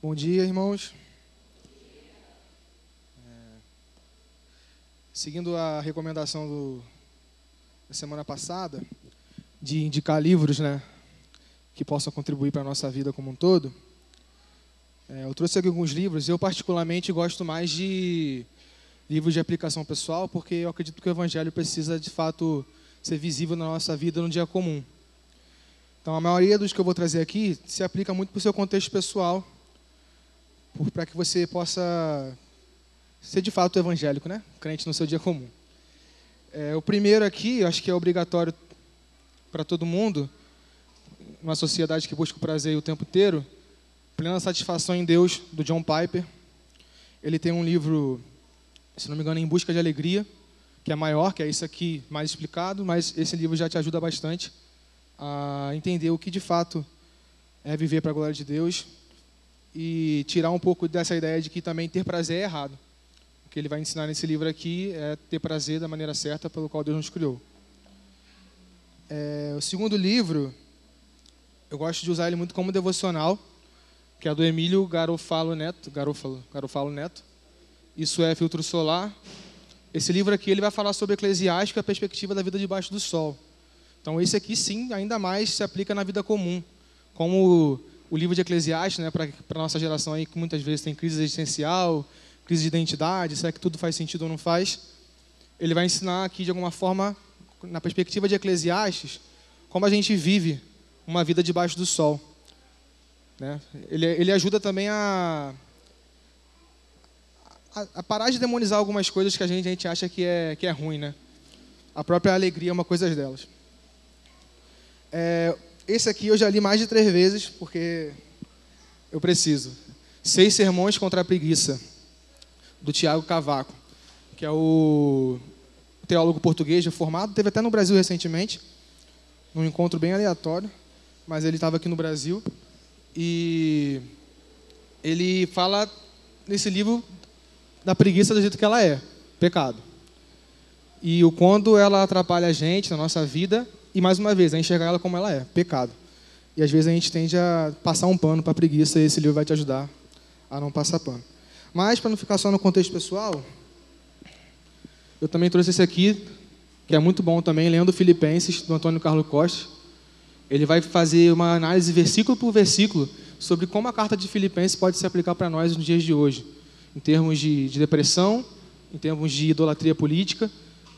Bom dia, irmãos. Seguindo a recomendação da semana passada, de indicar livros, que possam contribuir para a nossa vida como um todo, eu trouxe aqui alguns livros. Eu, particularmente, gosto mais de livros de aplicação pessoal, porque eu acredito que o Evangelho precisa, de fato, ser visível na nossa vida no dia comum. Então, a maioria dos que eu vou trazer aqui se aplica muito para o seu contexto pessoal, para que você possa ser de fato evangélico, crente no seu dia comum. O primeiro aqui, eu acho que é obrigatório para todo mundo, numa sociedade que busca o prazer o tempo inteiro, Plena Satisfação em Deus, do John Piper. Ele tem um livro, se não me engano, Em Busca de Alegria, que é maior, que é isso aqui mais explicado, mas esse livro já te ajuda bastante a entender o que de fato é viver para a glória de Deus e tirar um pouco dessa ideia de que também ter prazer é errado. O que ele vai ensinar nesse livro aqui é ter prazer da maneira certa pelo qual Deus nos criou. O segundo livro, eu gosto de usar ele muito como devocional, que é do Emílio Garofalo Neto. Isso é Filtro Solar. Esse livro aqui ele vai falar sobre Eclesiástico e a perspectiva da vida debaixo do sol. Então esse aqui sim, ainda mais se aplica na vida comum. Como o livro de Eclesiastes, para a nossa geração aí, que muitas vezes tem crise existencial, crise de identidade, será que tudo faz sentido ou não faz? Ele vai ensinar aqui, de alguma forma, na perspectiva de Eclesiastes, como a gente vive uma vida debaixo do sol. Ele ajuda também a parar de demonizar algumas coisas que a gente acha que é ruim. A própria alegria é uma coisa delas. Esse aqui eu já li mais de 3 vezes, porque eu preciso. 6 Sermões contra a Preguiça, do Tiago Cavaco, que é o teólogo português reformado. Teve até no Brasil recentemente, num encontro bem aleatório, mas ele estava aqui no Brasil. E ele fala nesse livro da preguiça do jeito que ela é, pecado. E o quando ela atrapalha a gente na nossa vida, e mais uma vez, a enxergar ela como ela é, pecado. E às vezes a gente tende a passar um pano para a preguiça, e esse livro vai te ajudar a não passar pano. Mas, para não ficar só no contexto pessoal, eu também trouxe esse aqui, que é muito bom também, lendo Filipenses, do Antônio Carlos Costa. Ele vai fazer uma análise versículo por versículo sobre como a carta de Filipenses pode se aplicar para nós nos dias de hoje. Em termos de depressão, em termos de idolatria política,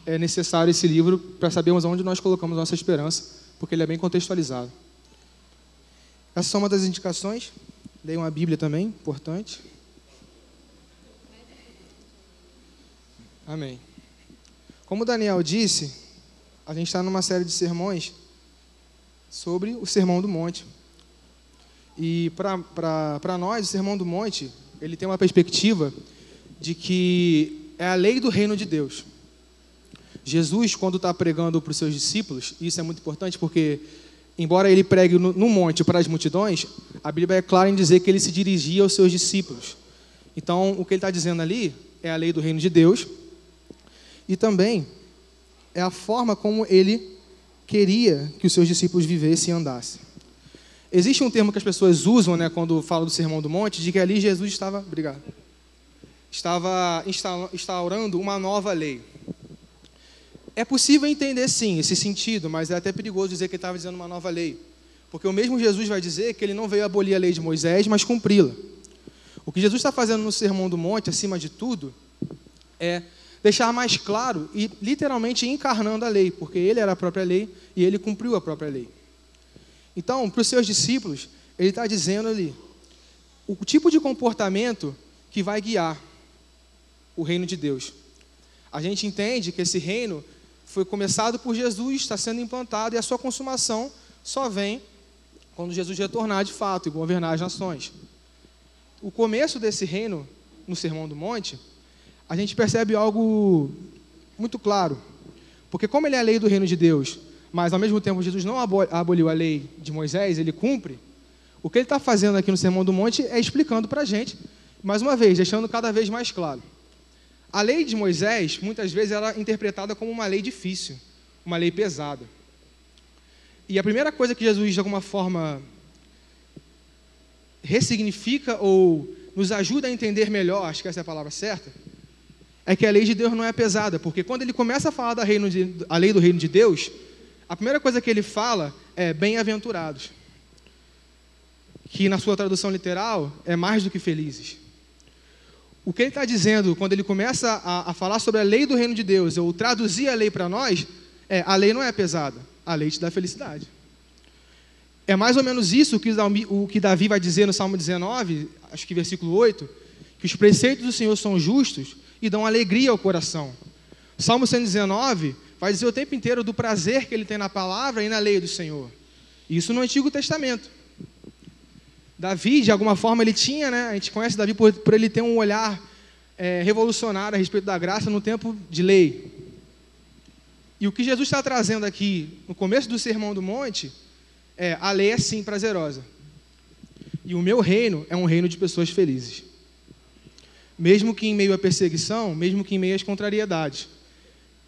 é necessário esse livro para sabermos onde nós colocamos nossa esperança, porque ele é bem contextualizado. Essa é uma das indicações. Leiam a Bíblia também, importante. Amém. Como o Daniel disse, a gente está numa série de sermões sobre o Sermão do Monte. E para nós, o Sermão do Monte, ele tem uma perspectiva de que é a lei do reino de Deus. Jesus, quando está pregando para os seus discípulos, e isso é muito importante porque, embora ele pregue no monte para as multidões, a Bíblia é clara em dizer que ele se dirigia aos seus discípulos. Então, o que ele está dizendo ali é a lei do reino de Deus e também é a forma como ele queria que os seus discípulos vivessem e andassem. Existe um termo que as pessoas usam, quando falam do Sermão do Monte, de que ali Jesus estava instaurando uma nova lei. É possível entender, sim, esse sentido, mas é até perigoso dizer que ele estava dizendo uma nova lei. Porque o mesmo Jesus vai dizer que ele não veio abolir a lei de Moisés, mas cumpri-la. O que Jesus está fazendo no Sermão do Monte, acima de tudo, é deixar mais claro e literalmente encarnando a lei, porque ele era a própria lei e ele cumpriu a própria lei. Então, para os seus discípulos, ele está dizendo ali o tipo de comportamento que vai guiar o reino de Deus. A gente entende que esse reino foi começado por Jesus, está sendo implantado e a sua consumação só vem quando Jesus retornar de fato e governar as nações. O começo desse reino, no Sermão do Monte, a gente percebe algo muito claro. Porque como ele é a lei do reino de Deus, mas ao mesmo tempo Jesus não aboliu a lei de Moisés, ele cumpre, o que ele está fazendo aqui no Sermão do Monte é explicando para a gente, mais uma vez, deixando cada vez mais claro. A lei de Moisés, muitas vezes, ela é interpretada como uma lei difícil, uma lei pesada. E a primeira coisa que Jesus, de alguma forma, ressignifica ou nos ajuda a entender melhor, acho que essa é a palavra certa, é que a lei de Deus não é pesada, porque quando ele começa a falar a lei do reino de Deus, a primeira coisa que ele fala é bem-aventurados, que na sua tradução literal é mais do que felizes. O que ele está dizendo quando ele começa a falar sobre a lei do reino de Deus, ou traduzir a lei para nós, a lei não é pesada, a lei te dá felicidade. É mais ou menos isso o que Davi vai dizer no Salmo 19, acho que versículo 8, que os preceitos do Senhor são justos e dão alegria ao coração. O Salmo 119 vai dizer o tempo inteiro do prazer que ele tem na palavra e na lei do Senhor. Isso no Antigo Testamento. Davi, de alguma forma, ele tinha, a gente conhece Davi por ele ter um olhar revolucionário a respeito da graça no tempo de lei. E o que Jesus está trazendo aqui, no começo do Sermão do Monte, a lei é sim prazerosa. E o meu reino é um reino de pessoas felizes. Mesmo que em meio à perseguição, mesmo que em meio às contrariedades,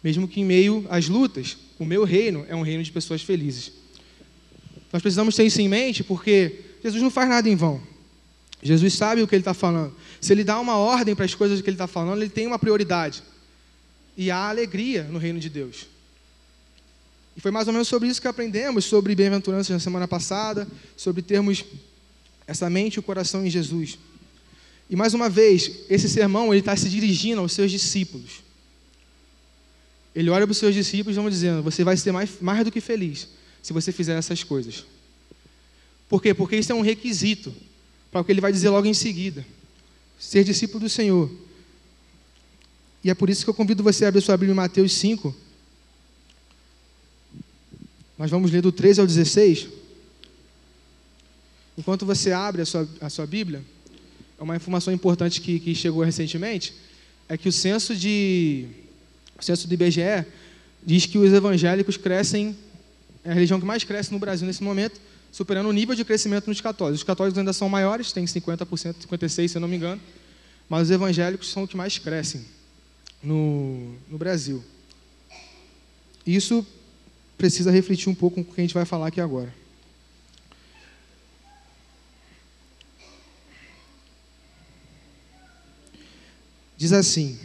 mesmo que em meio às lutas, o meu reino é um reino de pessoas felizes. Nós precisamos ter isso em mente, porque Jesus não faz nada em vão. Jesus sabe o que ele está falando. Se ele dá uma ordem para as coisas que ele está falando, ele tem uma prioridade. E há alegria no reino de Deus. E foi mais ou menos sobre isso que aprendemos, sobre bem-aventuranças na semana passada, sobre termos essa mente e o coração em Jesus. E mais uma vez, esse sermão ele está se dirigindo aos seus discípulos. Ele olha para os seus discípulos e vamos dizendo, você vai ser mais do que feliz se você fizer essas coisas. Por quê? Porque isso é um requisito para o que ele vai dizer logo em seguida. Ser discípulo do Senhor. E é por isso que eu convido você a abrir sua Bíblia em Mateus 5. Nós vamos ler do 13 ao 16. Enquanto você abre a sua Bíblia, é uma informação importante que chegou recentemente, é que o censo do IBGE diz que os evangélicos crescem, é a religião que mais cresce no Brasil nesse momento, superando o nível de crescimento nos católicos. Os católicos ainda são maiores, tem 50%, 56%, se eu não me engano, mas os evangélicos são os que mais crescem no Brasil. Isso precisa refletir um pouco com o que a gente vai falar aqui agora. Diz assim: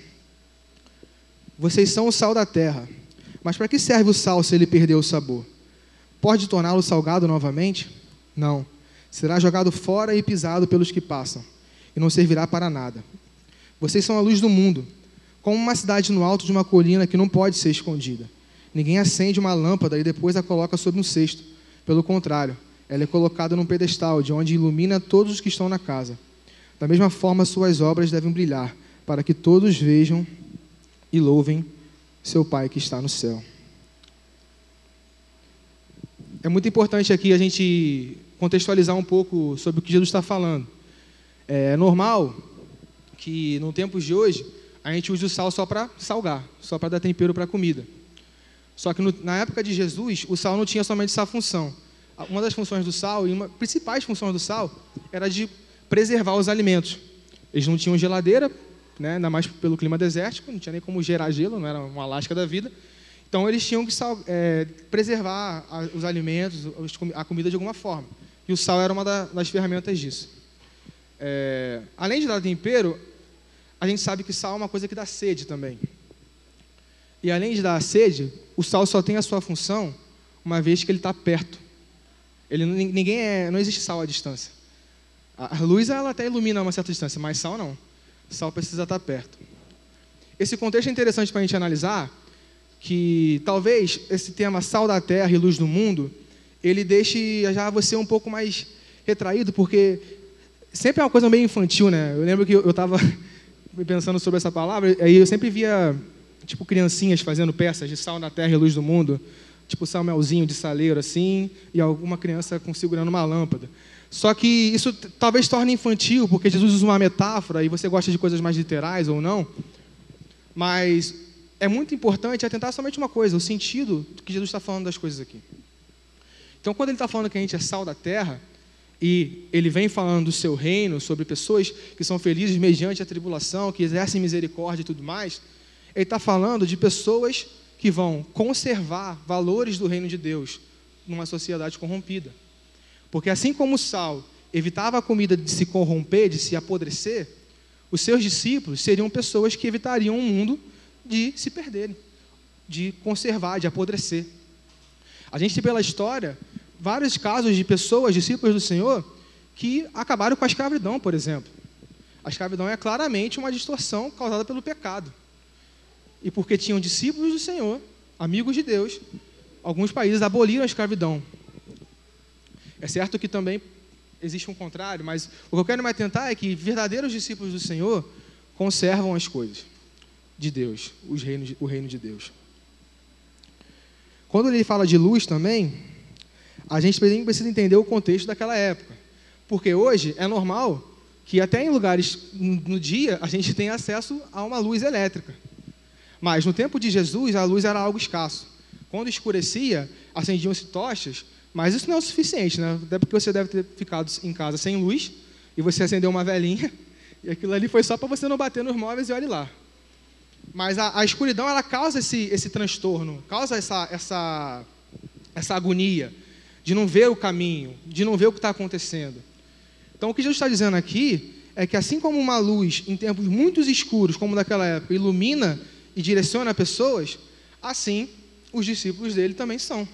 vocês são o sal da terra, mas para que serve o sal se ele perder o sabor? Pode torná-lo salgado novamente? Não. Será jogado fora e pisado pelos que passam, e não servirá para nada. Vocês são a luz do mundo, como uma cidade no alto de uma colina que não pode ser escondida. Ninguém acende uma lâmpada e depois a coloca sobre um cesto. Pelo contrário, ela é colocada num pedestal, de onde ilumina todos os que estão na casa. Da mesma forma, suas obras devem brilhar, para que todos vejam e louvem seu Pai que está no céu. É muito importante aqui a gente contextualizar um pouco sobre o que Jesus está falando. É normal que, no tempos de hoje, a gente use o sal só para salgar, só para dar tempero para a comida. Só que na época de Jesus, o sal não tinha somente essa função. Uma das funções do sal, e uma das principais funções do sal, era de preservar os alimentos. Eles não tinham geladeira, ainda mais pelo clima desértico, não tinha nem como gerar gelo, não era uma Alasca da vida. Então, eles tinham que preservar os alimentos, a comida de alguma forma. E o sal era uma das ferramentas disso. Além de dar tempero, a gente sabe que sal é uma coisa que dá sede também. E além de dar sede, o sal só tem a sua função uma vez que ele está perto. Não existe sal à distância. A luz ela até ilumina a uma certa distância, mas sal não. Sal precisa estar perto. Esse contexto é interessante para a gente analisar, que talvez esse tema sal da terra e luz do mundo, ele deixe já você um pouco mais retraído, porque sempre é uma coisa meio infantil, né? Eu lembro que eu estava pensando sobre essa palavra, aí eu sempre via criancinhas fazendo peças de sal da terra e luz do mundo, tipo Samuelzinho de saleiro, assim, e alguma criança segurando uma lâmpada. Só que isso talvez torne infantil, porque Jesus usa uma metáfora, e você gosta de coisas mais literais ou não, mas é muito importante atentar somente uma coisa, o sentido que Jesus está falando das coisas aqui. Então, quando ele está falando que a gente é sal da terra, e ele vem falando do seu reino, sobre pessoas que são felizes mediante a tribulação, que exercem misericórdia e tudo mais, ele está falando de pessoas que vão conservar valores do reino de Deus numa sociedade corrompida. Porque assim como o sal, evitava a comida de se corromper, de se apodrecer, os seus discípulos seriam pessoas que evitariam o mundo de se perderem, de conservar, de apodrecer. A gente tem pela história vários casos de pessoas, discípulos do Senhor, que acabaram com a escravidão, por exemplo. A escravidão é claramente uma distorção causada pelo pecado. E porque tinham discípulos do Senhor, amigos de Deus, alguns países aboliram a escravidão. É certo que também existe um contrário, mas o que eu quero mais tentar é que verdadeiros discípulos do Senhor conservam as coisas de Deus, o reino de Deus. Quando ele fala de luz também, a gente precisa entender o contexto daquela época. Porque hoje é normal que até em lugares no dia a gente tenha acesso a uma luz elétrica. Mas no tempo de Jesus a luz era algo escasso. Quando escurecia, acendiam-se tochas, mas isso não é o suficiente, né? Até porque você deve ter ficado em casa sem luz e você acendeu uma velinha e aquilo ali foi só para você não bater nos móveis e olhe lá. Mas a escuridão, ela causa esse transtorno, causa essa agonia de não ver o caminho, de não ver o que está acontecendo. Então, o que Jesus está dizendo aqui é que assim como uma luz em tempos muito escuros, como daquela época, ilumina e direciona pessoas, assim os discípulos dele também são.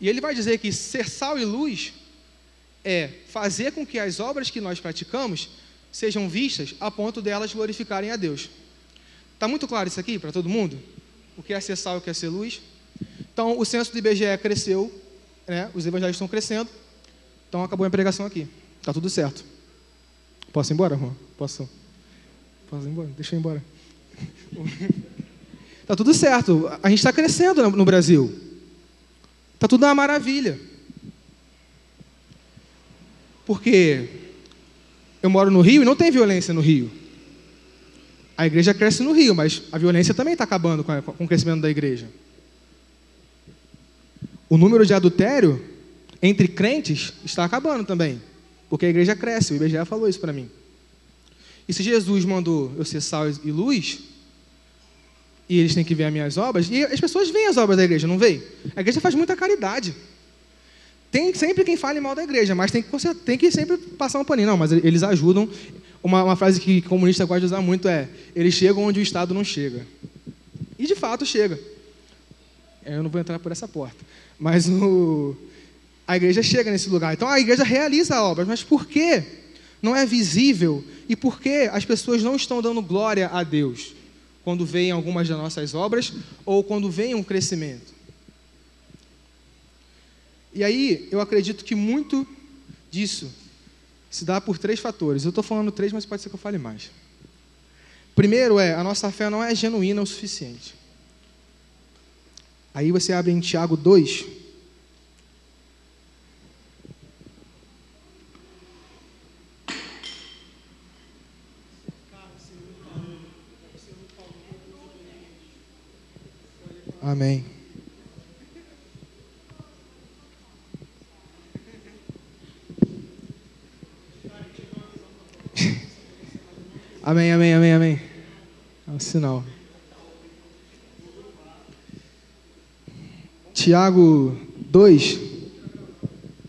E ele vai dizer que ser sal e luz é fazer com que as obras que nós praticamos sejam vistas a ponto delas glorificarem a Deus. Está muito claro isso aqui para todo mundo? O que é ser sal e o que é ser luz? Então, o censo do IBGE cresceu, né? Os evangelhos estão crescendo. Então, acabou a pregação aqui. Está tudo certo. Posso ir embora, Juan? Posso ir embora? Deixa eu ir embora. Está tudo certo. A gente está crescendo no Brasil. Está tudo uma maravilha. Porque eu moro no Rio e não tem violência no Rio. A igreja cresce no Rio, mas a violência também está acabando com o crescimento da igreja. O número de adultério entre crentes está acabando também, porque a igreja cresce, o IBGE falou isso para mim. E se Jesus mandou eu ser sal e luz, e eles têm que ver as minhas obras, e as pessoas veem as obras da igreja, não veem? A igreja faz muita caridade. Tem sempre quem fale mal da igreja, mas tem que sempre passar um paninho. Não, mas eles ajudam. Uma frase que comunista gosta de usar muito é: eles chegam onde o Estado não chega. E de fato chega. Eu não vou entrar por essa porta. Mas a igreja chega nesse lugar. Então a igreja realiza obras, mas por que não é visível? E por que as pessoas não estão dando glória a Deus quando veem algumas das nossas obras ou quando veem um crescimento? E aí, eu acredito que muito disso se dá por 3 fatores. Eu estou falando 3, mas pode ser que eu fale mais. Primeiro a nossa fé não é genuína o suficiente. Aí você abre em Tiago 2. Amém. Amém, amém, amém, amém. É um sinal. Tiago 2.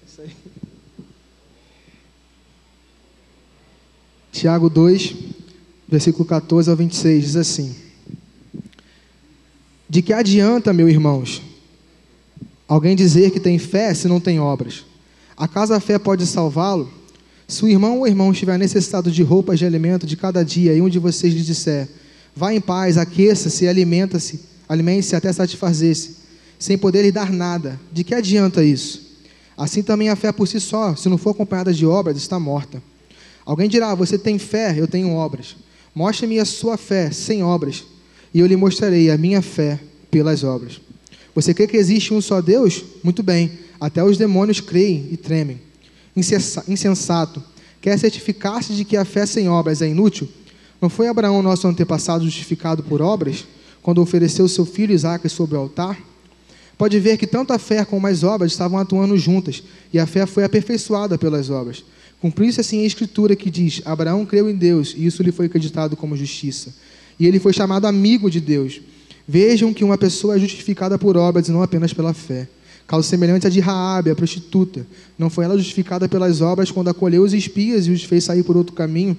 Isso aí. Tiago 2, versículo 14 ao 26, diz assim: de que adianta, meus irmãos, alguém dizer que tem fé se não tem obras? Acaso a fé pode salvá-lo? Se o irmão ou irmão estiver necessitado de roupas de alimento de cada dia, e um de vocês lhe disser: vá em paz, aqueça-se e alimente-se até satisfazer-se, sem poder lhe dar nada, de que adianta isso? Assim também a fé por si só, se não for acompanhada de obras, está morta. Alguém dirá: você tem fé, eu tenho obras. Mostre-me a sua fé sem obras, e eu lhe mostrarei a minha fé pelas obras. Você crê que existe um só Deus? Muito bem, até os demônios creem e tremem. Insensato, quer certificar-se de que a fé sem obras é inútil? Não foi Abraão, nosso antepassado, justificado por obras, quando ofereceu seu filho Isaque sobre o altar? Pode ver que tanto a fé como as obras estavam atuando juntas, e a fé foi aperfeiçoada pelas obras. Cumpriu-se assim a Escritura que diz: Abraão creu em Deus, e isso lhe foi acreditado como justiça. E ele foi chamado amigo de Deus. Vejam que uma pessoa é justificada por obras e não apenas pela fé. Caso semelhante à de Raabe, a prostituta. Não foi ela justificada pelas obras quando acolheu os espias e os fez sair por outro caminho?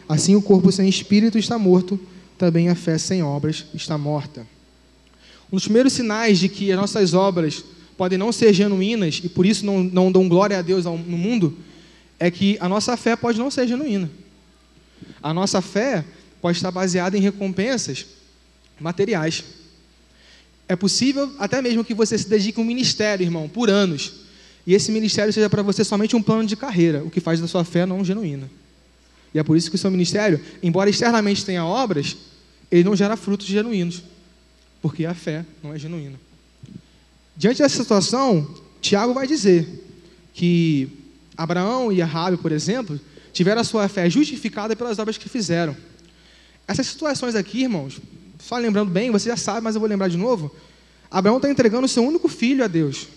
Assim o corpo sem espírito está morto, também a fé sem obras está morta. Um dos primeiros sinais de que as nossas obras podem não ser genuínas e por isso não dão glória a Deus no mundo, é que a nossa fé pode não ser genuína. A nossa fé pode estar baseada em recompensas materiais. É possível até mesmo que você se dedique a um ministério, irmão, por anos, e esse ministério seja para você somente um plano de carreira, o que faz da sua fé não genuína. E é por isso que o seu ministério, embora externamente tenha obras, ele não gera frutos genuínos, porque a fé não é genuína. Diante dessa situação, Tiago vai dizer que Abraão e Raabe, por exemplo, tiveram a sua fé justificada pelas obras que fizeram. Essas situações aqui, irmãos, só lembrando bem, você já sabe, mas eu vou lembrar de novo. Abraão está entregando o seu único filho a Deus,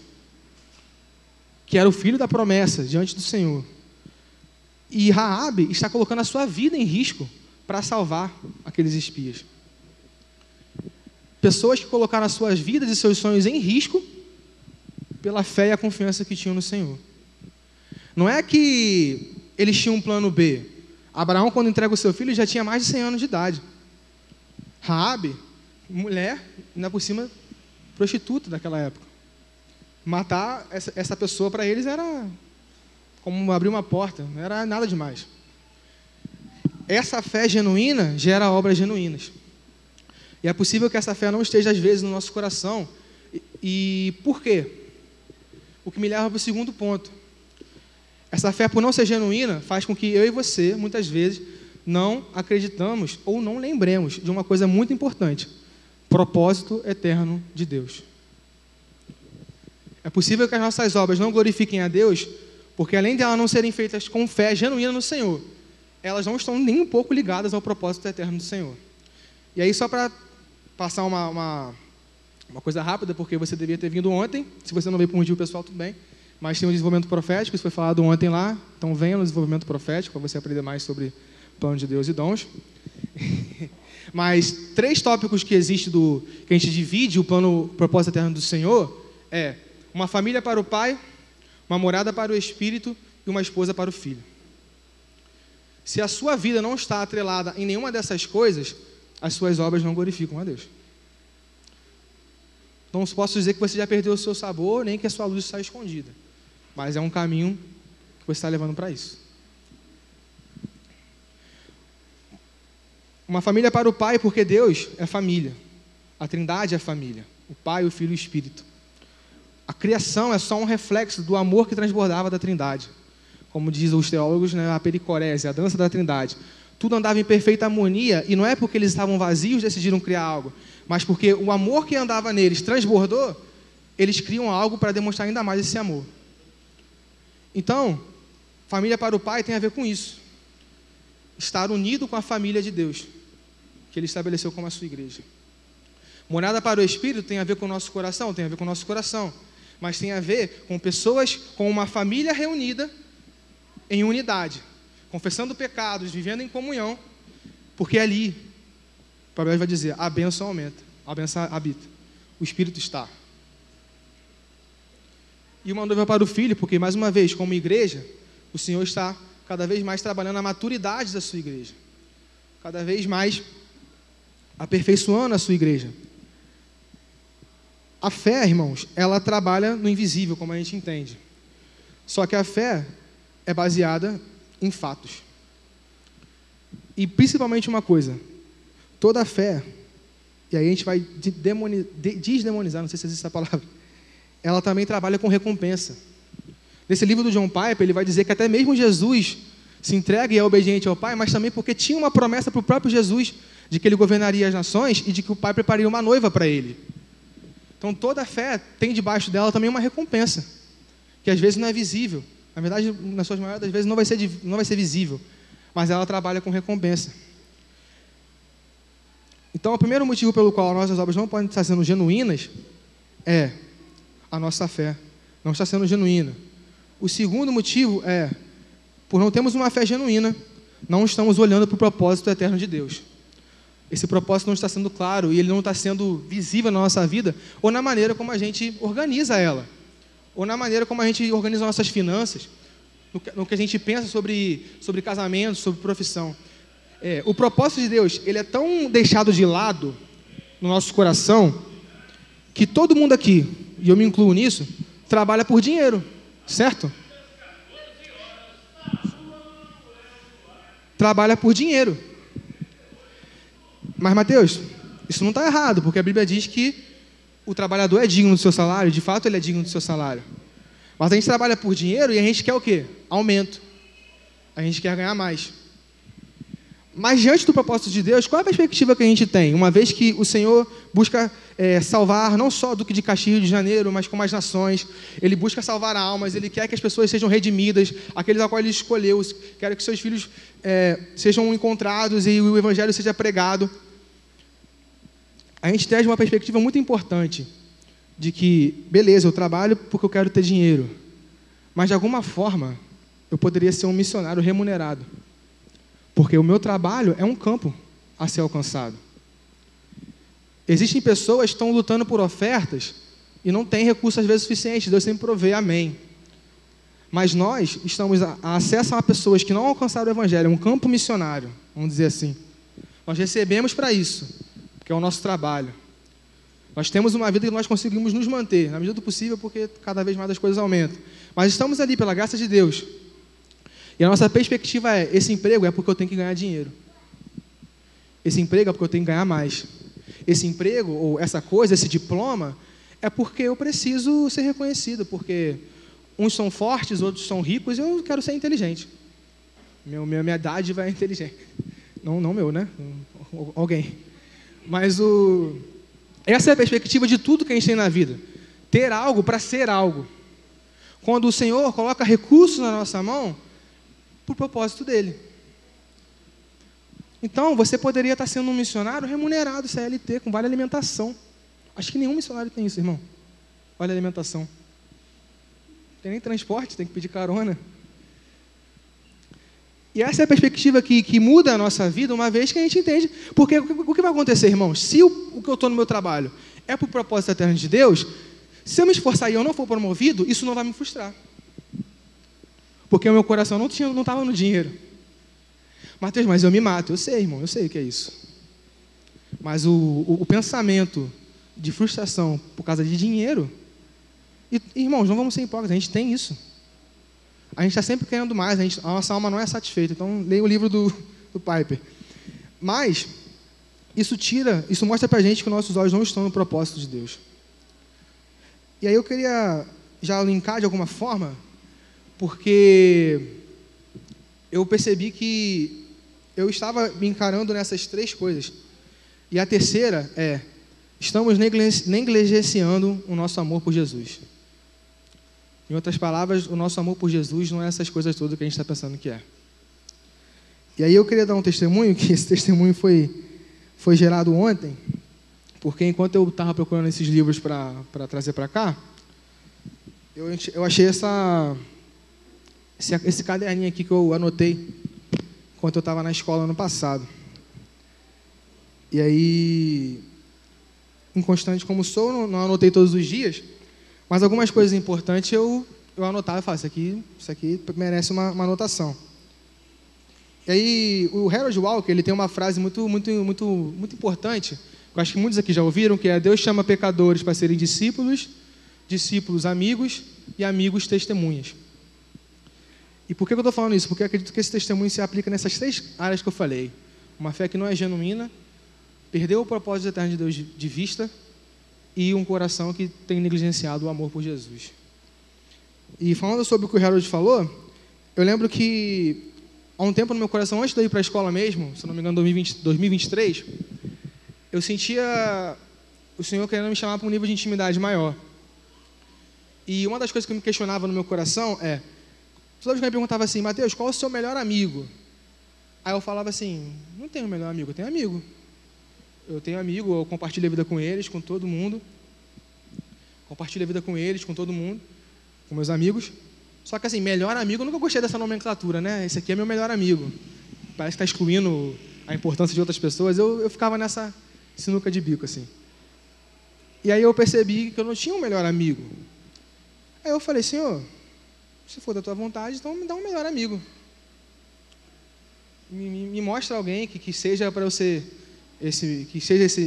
que era o filho da promessa diante do Senhor. E Raabe está colocando a sua vida em risco para salvar aqueles espias. Pessoas que colocaram as suas vidas e seus sonhos em risco pela fé e a confiança que tinham no Senhor. Não é que eles tinham um plano B. Abraão, quando entrega o seu filho, já tinha mais de 100 anos de idade. Raabe, mulher, ainda por cima, prostituta daquela época. Matar essa pessoa para eles era como abrir uma porta, não era nada demais. Essa fé genuína gera obras genuínas. E é possível que essa fé não esteja, às vezes, no nosso coração. E por quê? O que me leva para o segundo ponto. Essa fé, por não ser genuína, faz com que eu e você, muitas vezes, não acreditamos ou não lembremos de uma coisa muito importante: propósito eterno de Deus. É possível que as nossas obras não glorifiquem a Deus, porque além de elas não serem feitas com fé genuína no Senhor, elas não estão nem um pouco ligadas ao propósito eterno do Senhor. E aí, só para passar uma coisa rápida, porque você devia ter vindo ontem, se você não veio por um motivo pessoal, tudo bem, mas tem um desenvolvimento profético, isso foi falado ontem lá, então venha no desenvolvimento profético, para você aprender mais sobre o plano de Deus e dons. Mas 3 tópicos que existem, que a gente divide o plano propósito eterno do Senhor, é uma família para o pai, uma morada para o espírito e uma esposa para o filho. Se a sua vida não está atrelada em nenhuma dessas coisas, as suas obras não glorificam a Deus. Não posso dizer que você já perdeu o seu sabor, nem que a sua luz está escondida, mas é um caminho que você está levando para isso. Uma família para o pai, porque Deus é família. A Trindade é família. O Pai, o Filho e o Espírito. A criação é só um reflexo do amor que transbordava da Trindade. Como dizem os teólogos, né, a pericorese, a dança da Trindade. Tudo andava em perfeita harmonia, e não é porque eles estavam vazios decidiram criar algo, mas porque o amor que andava neles transbordou, eles criam algo para demonstrar ainda mais esse amor. Então, família para o pai tem a ver com isso. Estar unido com a família de Deus, que Ele estabeleceu como a sua igreja. Morada para o Espírito tem a ver com o nosso coração, tem a ver com o nosso coração, mas tem a ver com pessoas, com uma família reunida em unidade, confessando pecados, vivendo em comunhão, porque ali, o Pablo vai dizer, a bênção aumenta, a bênção habita, o Espírito está. E uma noiva para o filho, porque mais uma vez, como igreja, o Senhor está cada vez mais trabalhando a maturidade da sua igreja, cada vez mais aperfeiçoando a sua igreja. A fé, irmãos, ela trabalha no invisível, como a gente entende. Só que a fé é baseada em fatos. E principalmente uma coisa, toda fé, e aí a gente vai desdemonizar, não sei se existe essa palavra, ela também trabalha com recompensa. Nesse livro do John Piper, ele vai dizer que até mesmo Jesus se entrega e é obediente ao Pai, mas também porque tinha uma promessa para o próprio Jesus, de que ele governaria as nações e de que o Pai prepararia uma noiva para ele. Então toda fé tem debaixo dela também uma recompensa, que às vezes não é visível. Na verdade, nas suas maiores das vezes não vai ser visível, mas ela trabalha com recompensa. Então o primeiro motivo pelo qual as nossas obras não podem estar sendo genuínas é a nossa fé não está sendo genuína. O segundo motivo é, por não termos uma fé genuína, não estamos olhando para o propósito eterno de Deus. Esse propósito não está sendo claro e ele não está sendo visível na nossa vida ou na maneira como a gente organiza ela. ou na maneira como a gente organiza nossas finanças, no que a gente pensa sobre casamento, sobre profissão. O propósito de Deus, ele é tão deixado de lado no nosso coração, que todo mundo aqui, e eu me incluo nisso, trabalha por dinheiro, certo? Trabalha por dinheiro. Mas, Mateus, isso não está errado, porque a Bíblia diz que o trabalhador é digno do seu salário, de fato ele é digno do seu salário. Mas a gente trabalha por dinheiro e a gente quer o quê? Aumento. A gente quer ganhar mais. Mas diante do propósito de Deus, qual é a perspectiva que a gente tem? Uma vez que o Senhor busca salvar não só o Duque de Caxias, Rio de Janeiro, mas como as nações. Ele busca salvar almas, Ele quer que as pessoas sejam redimidas, aqueles a qual Ele escolheu, quer que seus filhos sejam encontrados e o Evangelho seja pregado. A gente traz uma perspectiva muito importante de que, beleza, eu trabalho porque eu quero ter dinheiro, mas de alguma forma eu poderia ser um missionário remunerado. Porque o meu trabalho é um campo a ser alcançado. Existem pessoas que estão lutando por ofertas e não têm recursos às vezes suficientes. Deus sempre provê, amém. Mas nós estamos a acesso a pessoas que não alcançaram o Evangelho, é um campo missionário, vamos dizer assim. Nós recebemos para isso, que é o nosso trabalho. Nós temos uma vida que nós conseguimos nos manter, na medida do possível, porque cada vez mais as coisas aumentam. Mas estamos ali pela graça de Deus. E a nossa perspectiva é, esse emprego é porque eu tenho que ganhar dinheiro. Esse emprego é porque eu tenho que ganhar mais. Esse emprego, ou essa coisa, esse diploma, é porque eu preciso ser reconhecido, porque uns são fortes, outros são ricos, e eu quero ser inteligente. Minha dádiva é inteligente. Não meu, né? Alguém. Mas essa é a perspectiva de tudo que a gente tem na vida. Ter algo para ser algo. Quando o Senhor coloca recursos na nossa mão, por propósito dele. Então, você poderia estar sendo um missionário remunerado, CLT, com vale alimentação. Acho que nenhum missionário tem isso, irmão. Vale alimentação. Não tem nem transporte, tem que pedir carona. E essa é a perspectiva que muda a nossa vida, uma vez que a gente entende. Porque o que vai acontecer, irmãos? Se o que eu estou no meu trabalho é por propósito eterno de Deus, se eu me esforçar e eu não for promovido, isso não vai me frustrar. Porque o meu coração não estava no dinheiro. Mateus, mas eu me mato. Eu sei, irmão, eu sei o que é isso. Mas o pensamento de frustração por causa de dinheiro... irmãos, não vamos ser hipócritas, a gente tem isso. A gente está sempre querendo mais, a nossa alma não é satisfeita. Então, leia o livro do Piper. Mas, isso mostra para a gente que nossos olhos não estão no propósito de Deus. E aí eu queria já linkar de alguma forma, porque eu percebi que eu estava me encarando nessas três coisas. E a terceira é, estamos negligenciando o nosso amor por Jesus. Em outras palavras, o nosso amor por Jesus não é essas coisas todas que a gente está pensando que é. E aí eu queria dar um testemunho, que esse testemunho foi gerado ontem, porque enquanto eu estava procurando esses livros para trazer para cá, eu achei esse caderninho aqui que eu anotei enquanto eu estava na escola ano passado. E aí, inconstante como sou, não anotei todos os dias, mas algumas coisas importantes eu anotava e falava, isso aqui merece uma anotação. E aí, o Harold Walker, ele tem uma frase muito importante, que eu acho que muitos aqui já ouviram, que é: Deus chama pecadores para serem discípulos, discípulos amigos e amigos testemunhas. E por que eu estou falando isso? Porque eu acredito que esse testemunho se aplica nessas três áreas que eu falei. Uma fé que não é genuína, perdeu o propósito eterno de Deus de vista e um coração que tem negligenciado o amor por Jesus. E falando sobre o que o Harold falou, eu lembro que há um tempo no meu coração, antes de eu ir para a escola mesmo, se não me engano, 2023, eu sentia o Senhor querendo me chamar para um nível de intimidade maior. E uma das coisas que me questionava no meu coração é, toda vez que eu me perguntava assim, Mateus, qual é o seu melhor amigo? Aí eu falava assim, não tenho melhor amigo, eu tenho amigo. Eu tenho amigo, eu compartilho a vida com eles, com todo mundo. Compartilho a vida com eles, com todo mundo, com meus amigos. Só que assim, melhor amigo, eu nunca gostei dessa nomenclatura, né? Esse aqui é meu melhor amigo. Parece que está excluindo a importância de outras pessoas. Eu ficava nessa sinuca de bico, assim. E aí eu percebi que eu não tinha um melhor amigo. Aí eu falei, Senhor, se for da tua vontade, então me dá um melhor amigo. Me mostra alguém que seja para eu ser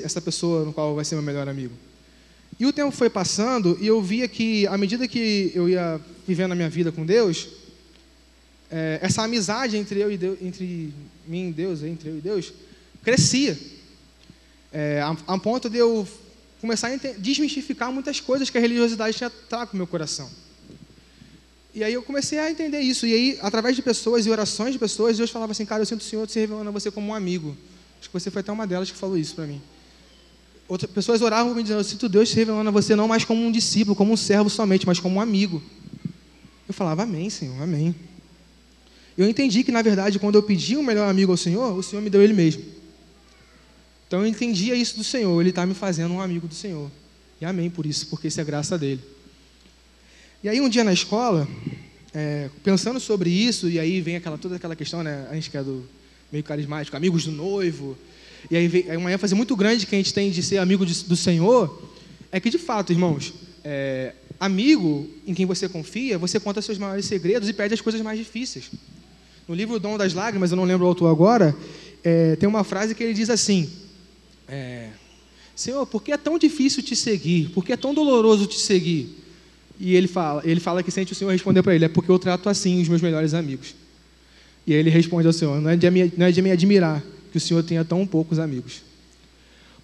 essa pessoa no qual vai ser meu melhor amigo. E o tempo foi passando e eu via que, à medida que eu ia vivendo a minha vida com Deus, essa amizade entre eu e Deus, entre eu e Deus, crescia. A ponto de eu começar a desmistificar muitas coisas que a religiosidade tinha trago no meu coração. E aí eu comecei a entender isso. E aí, através de pessoas e orações de pessoas, Deus falava assim, cara, eu sinto o Senhor se revelando a você como um amigo. Acho que você foi até uma delas que falou isso para mim. Outras pessoas oravam me dizendo, eu sinto Deus se revelando a você não mais como um discípulo, como um servo somente, mas como um amigo. Eu falava, amém, Senhor, amém. Eu entendi que, na verdade, quando eu pedi um melhor amigo ao Senhor, o Senhor me deu Ele mesmo. Então eu entendia isso do Senhor, Ele está me fazendo um amigo do Senhor. E amém por isso, porque isso é graça dele. E aí um dia na escola, pensando sobre isso, e aí vem toda aquela questão, né? A gente que é do meio carismático, amigos do noivo, e aí vem uma ênfase muito grande que a gente tem de ser amigo do Senhor, é que de fato, irmãos, amigo em quem você confia, você conta seus maiores segredos e pede as coisas mais difíceis. No livro O Dom das Lágrimas, eu não lembro o autor agora, tem uma frase que ele diz assim, Senhor, por que é tão difícil te seguir? Por que é tão doloroso te seguir? E ele fala que sente o Senhor responder para ele, é porque eu trato assim os meus melhores amigos. E aí ele responde ao Senhor, não é de me admirar que o Senhor tenha tão poucos amigos.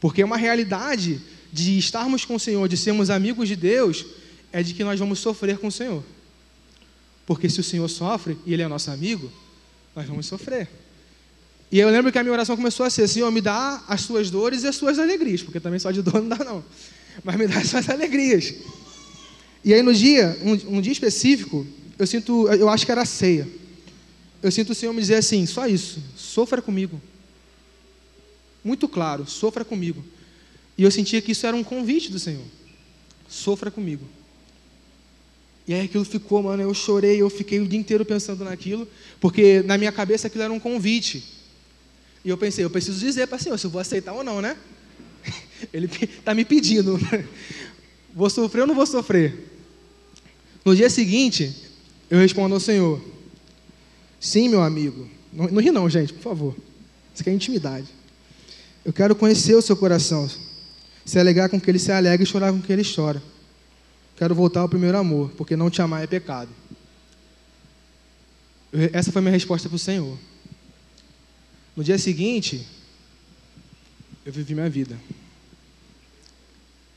Porque uma realidade de estarmos com o Senhor, de sermos amigos de Deus, é de que nós vamos sofrer com o Senhor. Porque se o Senhor sofre e Ele é nosso amigo, nós vamos sofrer. E eu lembro que a minha oração começou a ser, Senhor, me dá as suas dores e as suas alegrias, porque também só de dor não dá não, mas me dá as suas alegrias. E aí no dia, um dia específico, eu acho que era a ceia, eu sinto o Senhor me dizer assim, só isso, sofra comigo. Muito claro, sofra comigo. E eu sentia que isso era um convite do Senhor. Sofra comigo. E aí aquilo ficou, mano, eu chorei, eu fiquei o dia inteiro pensando naquilo, porque na minha cabeça aquilo era um convite. E eu pensei, eu preciso dizer para o Senhor se eu vou aceitar ou não, né? Ele está me pedindo. Vou sofrer ou não vou sofrer? No dia seguinte, eu respondo ao Senhor, sim, meu amigo. Não ri não, gente, por favor. Isso aqui é intimidade. Eu quero conhecer o seu coração, se alegrar com que ele se alegra e chorar com que ele chora. Quero voltar ao primeiro amor, porque não te amar é pecado. Essa foi a minha resposta para o Senhor. No dia seguinte, eu vivi minha vida.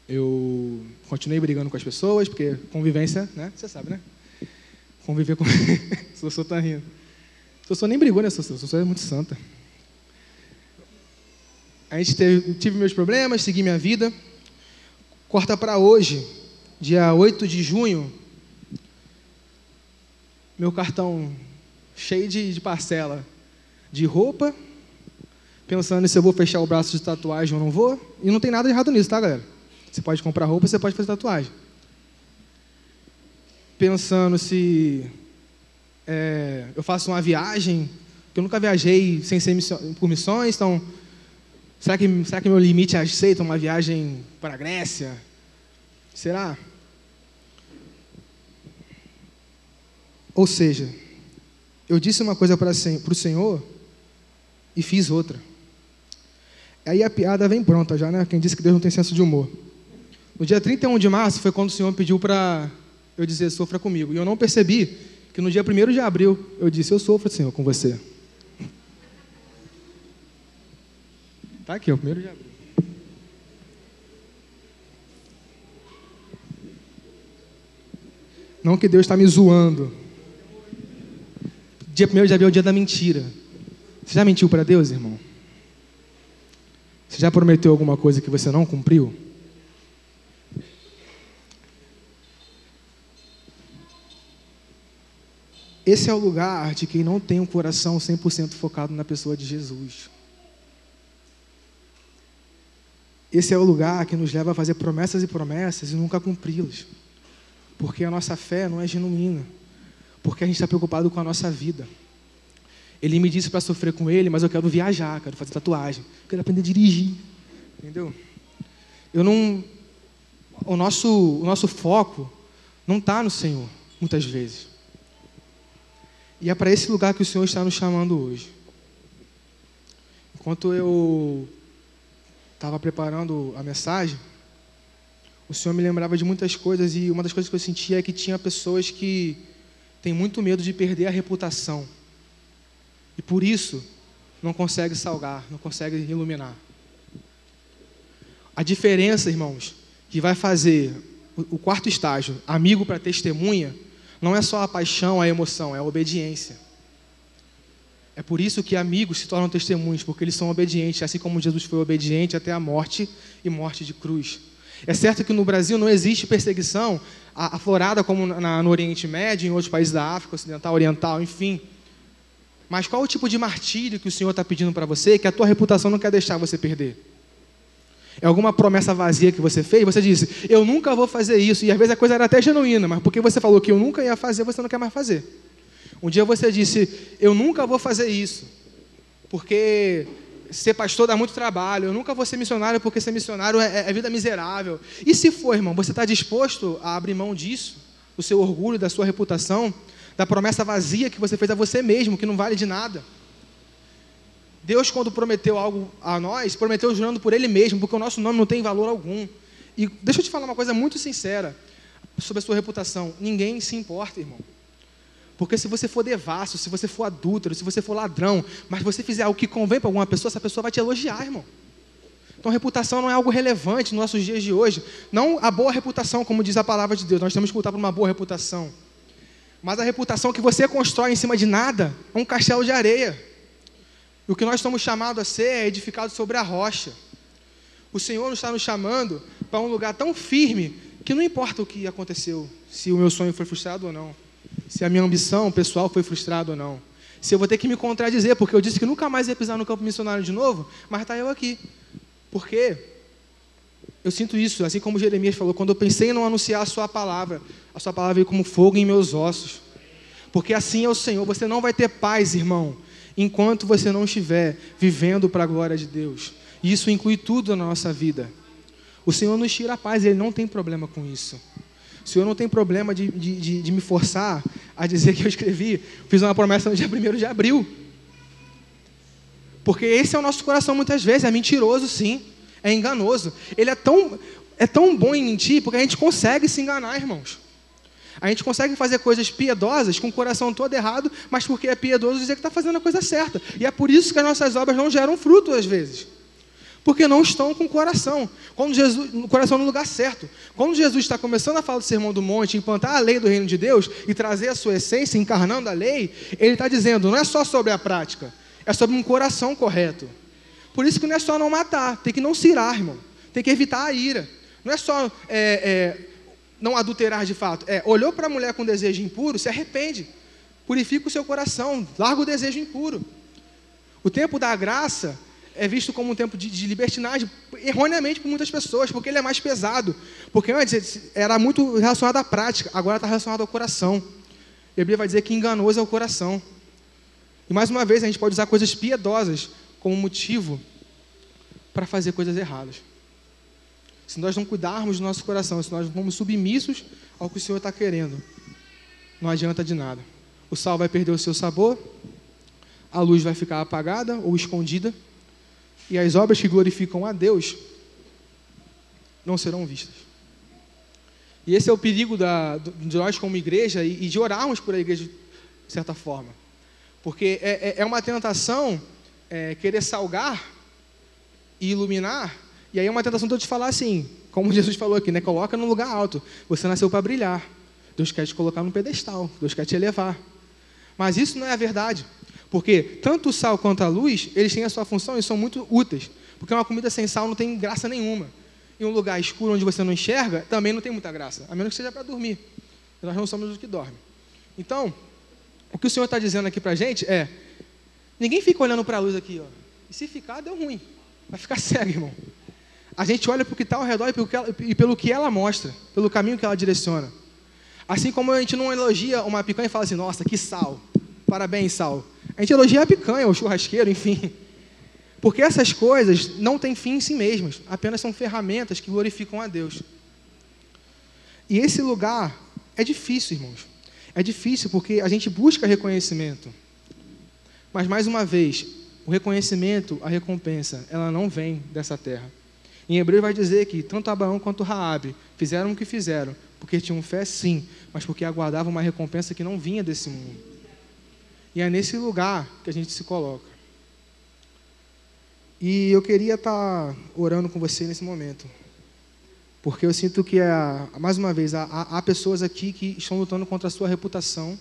Eu continuei brigando com as pessoas, porque convivência, né? Você sabe, né? Conviver com... Sossô tá rindo. Sossô nem brigou, né, Sossô? Sossô é muito santa. Tive meus problemas, segui minha vida. Corta para hoje, dia 8 de junho, meu cartão cheio de parcela de roupa, pensando se eu vou fechar o braço de tatuagem ou não vou. E não tem nada de errado nisso, tá, galera? Você pode comprar roupa, você pode fazer tatuagem. Pensando se eu faço uma viagem, porque eu nunca viajei sem ser por missões, então... Será que meu limite aceita uma viagem para a Grécia? Será? Ou seja, eu disse uma coisa para o Senhor e fiz outra. Aí a piada vem pronta já, né? Quem disse que Deus não tem senso de humor. No dia 31 de março foi quando o Senhor pediu para eu dizer, sofra comigo. E eu não percebi que no dia 1º de abril eu disse, eu sofro, Senhor, com você. Tá aqui, ó, 1º de abril. Não que Deus está me zoando. Dia 1º de abril é o dia da mentira. Você já mentiu para Deus, irmão? Você já prometeu alguma coisa que você não cumpriu? Esse é o lugar de quem não tem um coração 100% focado na pessoa de Jesus. Esse é o lugar que nos leva a fazer promessas e promessas e nunca cumpri-las. Porque a nossa fé não é genuína. Porque a gente está preocupado com a nossa vida. Ele me disse para sofrer com ele, mas eu quero viajar, quero fazer tatuagem, quero aprender a dirigir. Entendeu? O nosso foco não está no Senhor, muitas vezes. E é para esse lugar que o Senhor está nos chamando hoje. Enquanto eu estava preparando a mensagem, o Senhor me lembrava de muitas coisas, e uma das coisas que eu sentia é que tinha pessoas que têm muito medo de perder a reputação. E por isso, não consegue salgar, não consegue iluminar. A diferença, irmãos, que vai fazer o quarto estágio, amigo para testemunha, não é só a paixão, a emoção, é a obediência. É por isso que amigos se tornam testemunhos, porque eles são obedientes, assim como Jesus foi obediente até a morte e morte de cruz. É certo que no Brasil não existe perseguição aflorada como no Oriente Médio, em outros países da África Ocidental, Oriental, enfim. Mas qual o tipo de martírio que o Senhor está pedindo para você, que a tua reputação não quer deixar você perder? É alguma promessa vazia que você fez? Você disse, eu nunca vou fazer isso, e às vezes a coisa era até genuína, mas porque você falou que eu nunca ia fazer, você não quer mais fazer. Um dia você disse, eu nunca vou fazer isso, porque ser pastor dá muito trabalho, eu nunca vou ser missionário, porque ser missionário é vida miserável. E se for, irmão, você está disposto a abrir mão disso, do seu orgulho, da sua reputação, da promessa vazia que você fez a você mesmo, que não vale de nada? Deus, quando prometeu algo a nós, prometeu jurando por Ele mesmo, porque o nosso nome não tem valor algum. E deixa eu te falar uma coisa muito sincera sobre a sua reputação. Ninguém se importa, irmão. Porque se você for devasso, se você for adúltero, se você for ladrão, mas você fizer algo que convém para alguma pessoa, essa pessoa vai te elogiar, irmão. Então, reputação não é algo relevante nos nossos dias de hoje. Não a boa reputação, como diz a palavra de Deus. Nós temos que lutar por uma boa reputação. Mas a reputação que você constrói em cima de nada é um castelo de areia. E o que nós estamos chamados a ser é edificado sobre a rocha. O Senhor está nos chamando para um lugar tão firme que não importa o que aconteceu, se o meu sonho foi frustrado ou não, se a minha ambição pessoal foi frustrada ou não, se eu vou ter que me contradizer, porque eu disse que nunca mais ia pisar no campo missionário de novo, mas está eu aqui. Porque eu sinto isso, assim como Jeremias falou, quando eu pensei em não anunciar a sua palavra veio como fogo em meus ossos. Porque assim é o Senhor, você não vai ter paz, irmão, enquanto você não estiver vivendo para a glória de Deus. E isso inclui tudo na nossa vida. O Senhor nos tira a paz, Ele não tem problema com isso. O Senhor não tem problema de me forçar a dizer que eu fiz uma promessa no dia 1º de abril. Porque esse é o nosso coração muitas vezes, é mentiroso sim, é enganoso. Ele é tão bom em mentir, porque a gente consegue se enganar, irmãos. A gente consegue fazer coisas piedosas com o coração todo errado, mas porque é piedoso dizer que está fazendo a coisa certa. E é por isso que as nossas obras não geram fruto às vezes. Porque não estão com o coração. O coração no lugar certo. Quando Jesus está começando a falar do Sermão do Monte, implantar a lei do reino de Deus e trazer a sua essência, encarnando a lei, Ele está dizendo, não é só sobre a prática, é sobre um coração correto. Por isso que não é só não matar, tem que não se irar, irmão. Tem que evitar a ira. Não é só não adulterar de fato. Olhou para a mulher com desejo impuro, se arrepende. Purifica o seu coração, larga o desejo impuro. O tempo da graça é visto como um tempo de libertinagem, erroneamente por muitas pessoas, porque ele é mais pesado. Porque antes era muito relacionado à prática, agora está relacionado ao coração. E a Bíblia vai dizer que enganoso é o coração. E mais uma vez, a gente pode usar coisas piedosas como motivo para fazer coisas erradas. Se nós não cuidarmos do nosso coração, se nós não formos submissos ao que o Senhor está querendo, não adianta de nada. O sal vai perder o seu sabor, a luz vai ficar apagada ou escondida, e as obras que glorificam a Deus não serão vistas. E esse é o perigo de nós como igreja e de orarmos por a igreja de certa forma. Porque é uma tentação querer salgar e iluminar. E aí é uma tentação de eu te falar assim, como Jesus falou aqui, né? Coloca num lugar alto. Você nasceu para brilhar. Deus quer te colocar num pedestal. Deus quer te elevar. Mas isso não é a verdade. Porque tanto o sal quanto a luz, eles têm a sua função e são muito úteis. Porque uma comida sem sal não tem graça nenhuma. E um lugar escuro onde você não enxerga, também não tem muita graça. A menos que seja para dormir. Nós não somos os que dormem. Então, o que o Senhor está dizendo aqui para a gente é, ninguém fica olhando para a luz aqui, ó. E se ficar, deu ruim. Vai ficar cego, irmão. A gente olha para o que está ao redor e pelo que ela mostra, pelo caminho que ela direciona. Assim como a gente não elogia uma picanha e fala assim, nossa, que sal, parabéns, sal. A gente elogia a picanha, o churrasqueiro, enfim. Porque essas coisas não têm fim em si mesmas, apenas são ferramentas que glorificam a Deus. E esse lugar É difícil, irmãos. É difícil porque a gente busca reconhecimento. Mas, mais uma vez, o reconhecimento, a recompensa, ela não vem dessa terra. Em Hebreus vai dizer que tanto Abraão quanto Raabe fizeram o que fizeram, porque tinham fé sim, mas porque aguardavam uma recompensa que não vinha desse mundo. E é nesse lugar que a gente se coloca. E eu queria estar orando com você nesse momento. Porque eu sinto que, mais uma vez, há pessoas aqui que estão lutando contra a sua reputação,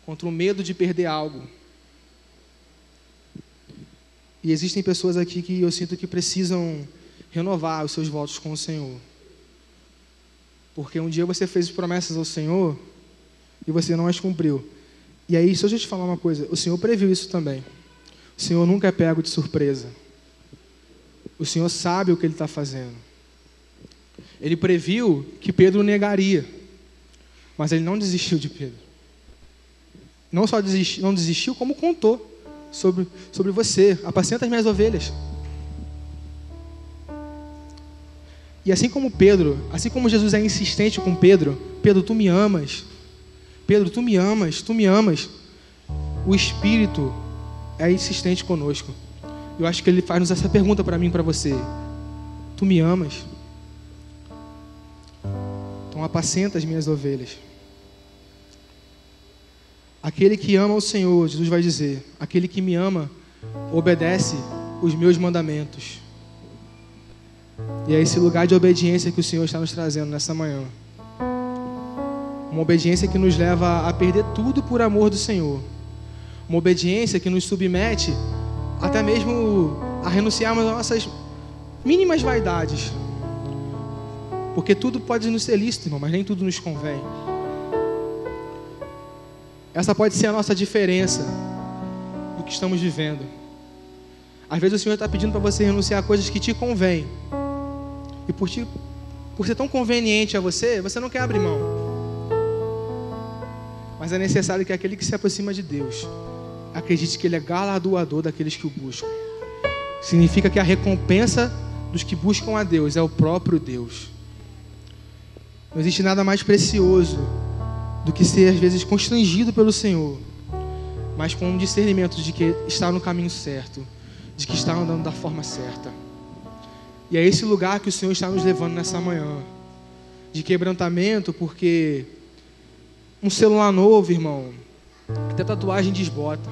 contra o medo de perder algo. E existem pessoas aqui que eu sinto que precisam renovar os seus votos com o Senhor. Porque um dia você fez promessas ao Senhor e você não as cumpriu. E aí, se eu te falar uma coisa, o Senhor previu isso também. O Senhor nunca é pego de surpresa. O Senhor sabe o que Ele está fazendo. Ele previu que Pedro negaria, mas Ele não desistiu de Pedro. Não só não desistiu, como contou sobre você. Apacenta as minhas ovelhas. E assim como Pedro, assim como Jesus é insistente com Pedro, Pedro, tu me amas. Pedro, tu me amas, tu me amas. O Espírito é insistente conosco. Eu acho que Ele faz-nos essa pergunta para mim e para você. Tu me amas? Então apacenta as minhas ovelhas. Aquele que ama o Senhor, Jesus vai dizer, aquele que me ama, obedece os meus mandamentos. E é esse lugar de obediência que o Senhor está nos trazendo nessa manhã. Uma obediência que nos leva a perder tudo por amor do Senhor. Uma obediência que nos submete até mesmo a renunciarmos às nossas mínimas vaidades. Porque tudo pode nos ser lícito, irmão, mas nem tudo nos convém. Essa pode ser a nossa diferença do que estamos vivendo. Às vezes o Senhor está pedindo para você renunciar a coisas que te convêm. E por ser tão conveniente a você, você não quer abrir mão. Mas é necessário que aquele que se aproxima de Deus acredite que Ele é galardoador daqueles que o buscam. Significa que a recompensa dos que buscam a Deus é o próprio Deus. Não existe nada mais precioso do que ser às vezes constrangido pelo Senhor, mas com um discernimento de que está no caminho certo, de que está andando da forma certa. E é esse lugar que o Senhor está nos levando nessa manhã, de quebrantamento, porque um celular novo, irmão, até tatuagem desbota.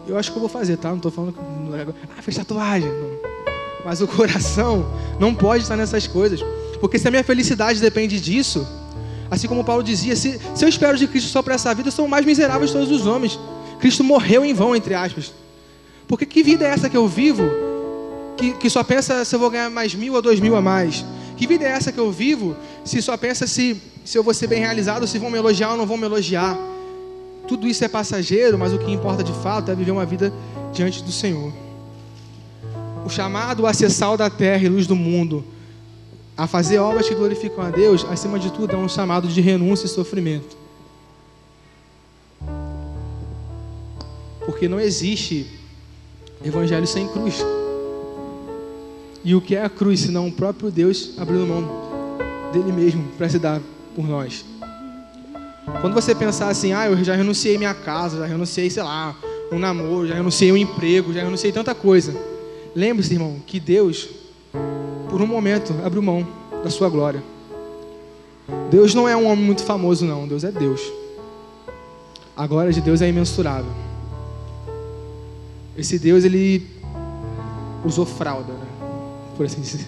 Eu acho que eu vou fazer, tá? Não estou falando que fez tatuagem, não. Mas o coração não pode estar nessas coisas, porque se a minha felicidade depende disso, assim como Paulo dizia, se eu espero de Cristo só para essa vida, eu sou o mais miserável de todos os homens. Cristo morreu em vão, entre aspas. Porque que vida é essa que eu vivo, que só pensa se eu vou ganhar mais 1.000 ou 2.000 a mais? Que vida é essa que eu vivo, se só pensa se eu vou ser bem realizado, se vão me elogiar ou não vão me elogiar? Tudo isso é passageiro, mas o que importa de fato é viver uma vida diante do Senhor. O chamado a ser sal da terra e luz do mundo, a fazer obras que glorificam a Deus, acima de tudo, é um chamado de renúncia e sofrimento. Porque não existe evangelho sem cruz. E o que é a cruz, senão o próprio Deus abrindo mão dele mesmo para se dar por nós? Quando você pensar assim, eu já renunciei minha casa, já renunciei, sei lá, um namoro, já renunciei um emprego, já renunciei tanta coisa. Lembre-se, irmão, que Deus, por um momento, abriu mão da sua glória. Deus não é um homem muito famoso, não. Deus é Deus. A glória de Deus é imensurável. Esse Deus, Ele usou fralda, né? Por assim dizer.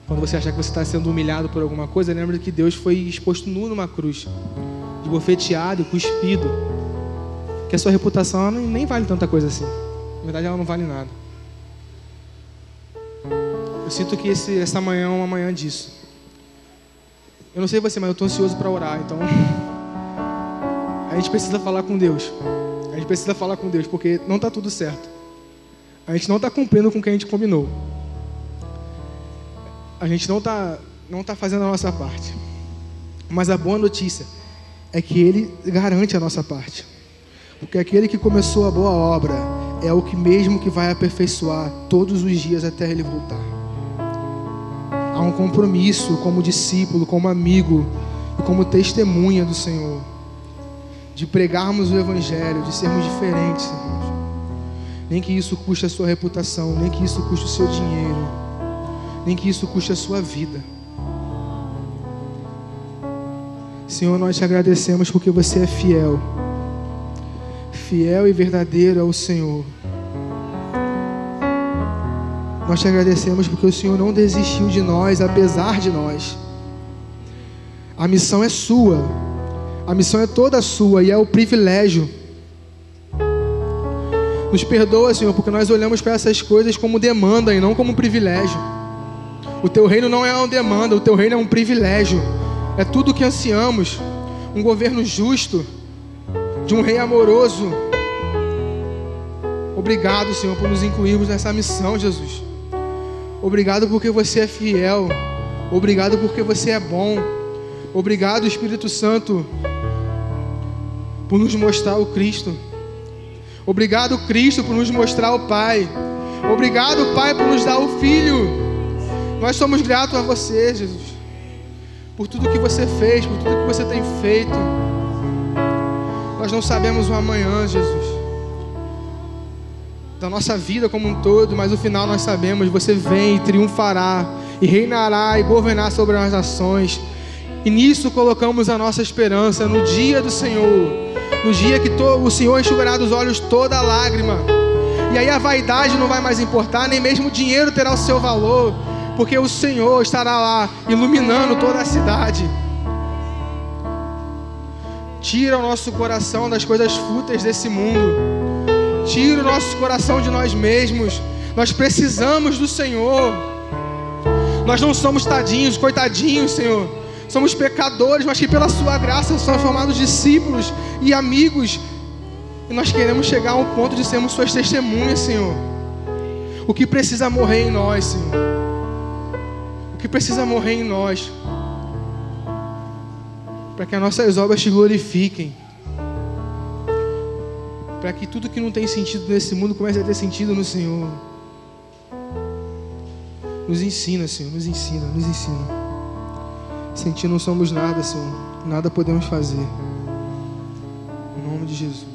Quando você achar que você está sendo humilhado por alguma coisa, lembra que Deus foi exposto nu numa cruz, esbofeteado, cuspido. Que a sua reputação ela nem vale tanta coisa assim. Na verdade, ela não vale nada. Eu sinto que essa manhã é uma manhã disso. Eu não sei você, mas eu estou ansioso para orar. Então, a gente precisa falar com Deus. A gente precisa falar com Deus, porque não está tudo certo. A gente não está cumprindo com o que a gente combinou. A gente não tá fazendo a nossa parte. Mas a boa notícia é que Ele garante a nossa parte. Porque aquele que começou a boa obra é o que mesmo que vai aperfeiçoar todos os dias até Ele voltar. Há Há um compromisso como discípulo, como amigo e como testemunha do Senhor, de pregarmos o Evangelho, de sermos diferentes, irmãos. Nem que isso custe a sua reputação, nem que isso custe o seu dinheiro, nem que isso custe a sua vida. Senhor, nós te agradecemos porque você é fiel. Fiel e verdadeiro ao Senhor. Nós te agradecemos porque o Senhor não desistiu de nós, apesar de nós. A missão é sua. A missão é toda sua e é o privilégio. Nos perdoa, Senhor, porque nós olhamos para essas coisas como demanda e não como privilégio. O teu reino não é uma demanda, o teu reino é um privilégio. É tudo o que ansiamos. Um governo justo, de um rei amoroso. Obrigado, Senhor, por nos incluirmos nessa missão, Jesus. Obrigado porque você é fiel. Obrigado porque você é bom. Obrigado, Espírito Santo, por nos mostrar o Cristo. Obrigado, Cristo, por nos mostrar o Pai. Obrigado, Pai, por nos dar o Filho. Nós somos gratos a você, Jesus, por tudo que você fez, por tudo que você tem feito. Nós não sabemos o amanhã, Jesus, da nossa vida como um todo, mas o final nós sabemos. Você vem e triunfará, e reinará e governará sobre as nações. E nisso colocamos a nossa esperança, no dia do Senhor, no dia que o Senhor enxugará dos olhos toda lágrima. E aí a vaidade não vai mais importar, nem mesmo o dinheiro terá o seu valor, porque o Senhor estará lá iluminando toda a cidade. Tira o nosso coração das coisas fúteis desse mundo. Tira o nosso coração de nós mesmos. Nós precisamos do Senhor. Nós não somos tadinhos, coitadinhos, Senhor. Somos pecadores, mas que pela sua graça somos formados discípulos e amigos. E nós queremos chegar a um ponto de sermos suas testemunhas, Senhor. O que precisa morrer em nós, Senhor? O que precisa morrer em nós? Para que as nossas obras te glorifiquem. Para que tudo que não tem sentido nesse mundo comece a ter sentido no Senhor. Nos ensina, Senhor, nos ensina, nos ensina. Sem ti não somos nada, Senhor. Nada podemos fazer. Em nome de Jesus.